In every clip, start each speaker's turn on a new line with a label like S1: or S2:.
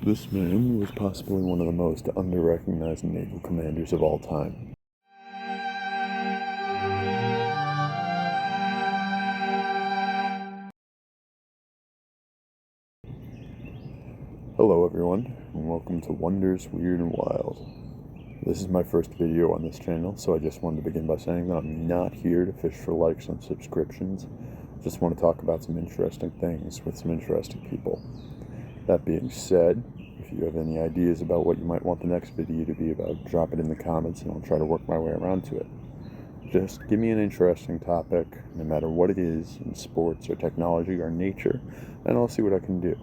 S1: This man was possibly one of the most under-recognized naval commanders of all time. Hello everyone, and welcome to Wonders, Weird, and Wild. This is my first video on this channel, so I just wanted to begin by saying that I'm not here to fish for likes and subscriptions. I just want to talk about some interesting things with some interesting people. That being said, if you have any ideas about what you might want the next video to be about, drop it in the comments and I'll try to work my way around to it. Just give me an interesting topic, no matter what it is, in sports or technology or nature, and I'll see what I can do.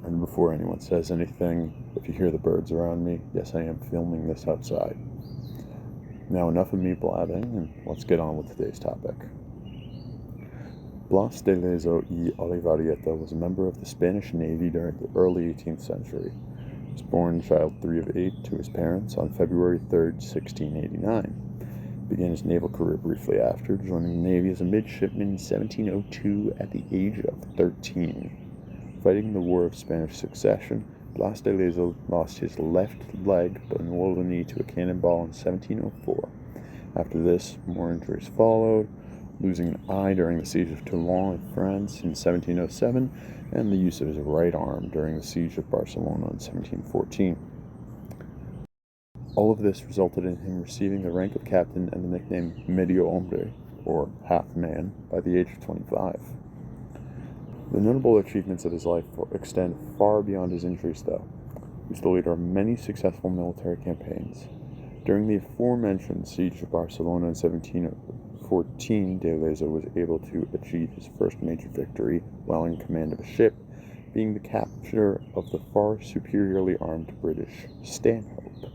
S1: And before anyone says anything, if you hear the birds around me, yes, I am filming this outside. Now enough of me blabbing, and let's get on with today's topic. Blas de Lezo y Olivarrieta was a member of the Spanish Navy during the early 18th century. He was born child 3 of 8 to his parents on February 3, 1689. He began his naval career briefly after, joining the Navy as a midshipman in 1702 at the age of 13. Fighting the War of Spanish Succession, Blas de Lezo lost his left leg below the knee to a cannonball in 1704. After this, more injuries followed, losing an eye during the siege of Toulon in France in 1707, and the use of his right arm during the siege of Barcelona in 1714. All of this resulted in him receiving the rank of captain and the nickname Medio Hombre, or half-man, by the age of 25. The notable achievements of his life extend far beyond his injuries, though. He was the leader of many successful military campaigns. During the aforementioned siege of Barcelona in 1714, de Lezo was able to achieve his first major victory while in command of a ship, being the capture of the far superiorly armed British Stanhope.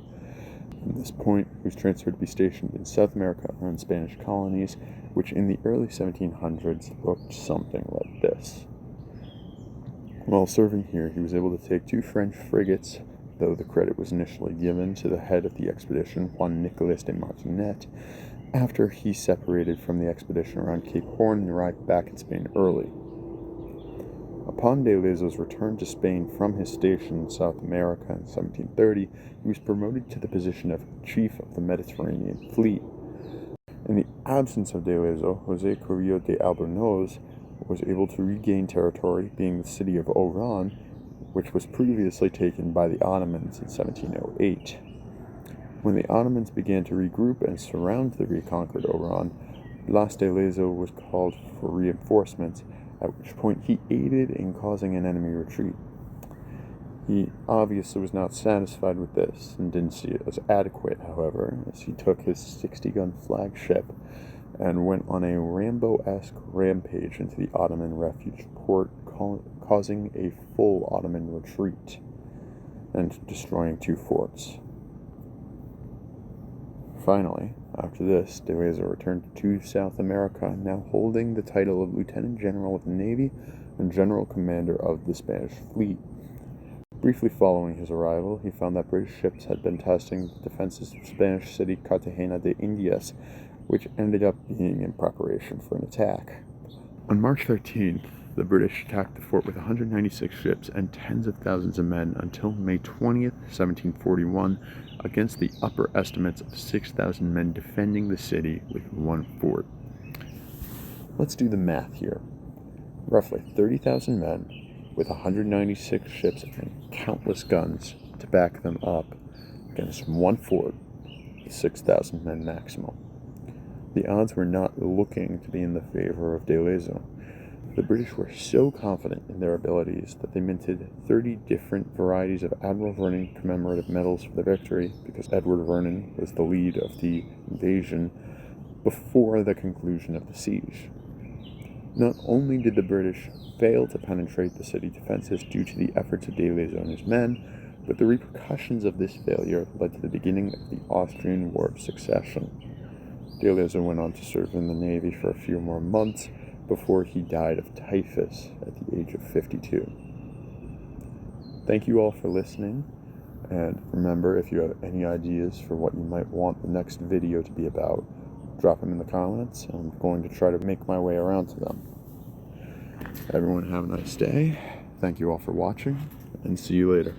S1: From this point, he was transferred to be stationed in South America and Spanish colonies, which in the early 1700s looked something like this. While serving here, he was able to take 2 French frigates, though the credit was initially given to the head of the expedition, Juan Nicolas de Martinet, after he separated from the expedition around Cape Horn and arrived back in Spain early. Upon de Lezo's return to Spain from his station in South America in 1730, he was promoted to the position of Chief of the Mediterranean Fleet. In the absence of de Lezo, José Carrillo de Albornoz was able to regain territory, being the city of Oran, which was previously taken by the Ottomans in 1708. When the Ottomans began to regroup and surround the reconquered Oran, Blas de Lezo was called for reinforcements, at which point he aided in causing an enemy retreat. He obviously was not satisfied with this and didn't see it as adequate, however, as he took his 60-gun flagship and went on a Rambo-esque rampage into the Ottoman refuge port, causing a full Ottoman retreat and destroying 2 forts. Finally, after this, de Lezo returned to South America, now holding the title of Lieutenant General of the Navy and General Commander of the Spanish fleet. Briefly following his arrival, he found that British ships had been testing the defenses of the Spanish city Cartegena de Indias, which ended up being in preparation for an attack. On March 13th, the British attacked the fort with 196 ships and tens of thousands of men until May 20th, 1741, against the upper estimates of 6,000 men defending the city with 1 fort. Let's do the math here. Roughly 30,000 men with 196 ships and countless guns to back them up against 1 fort with 6,000 men maximum. The odds were not looking to be in the favor of de Lezo. The British were so confident in their abilities that they minted 30 different varieties of Admiral Vernon commemorative medals for the victory, because Edward Vernon was the lead of the invasion before the conclusion of the siege. Not only did the British fail to penetrate the city defenses due to the efforts of de Lezo and his men, but the repercussions of this failure led to the beginning of the Austrian War of Succession. De Lezo went on to serve in the Navy for a few more months before he died of typhus at the age of 52. Thank you all for listening, and remember, if you have any ideas for what you might want the next video to be about, drop them in the comments. I'm going to try to make my way around to them. Everyone have a nice day. Thank you all for watching, and see you later.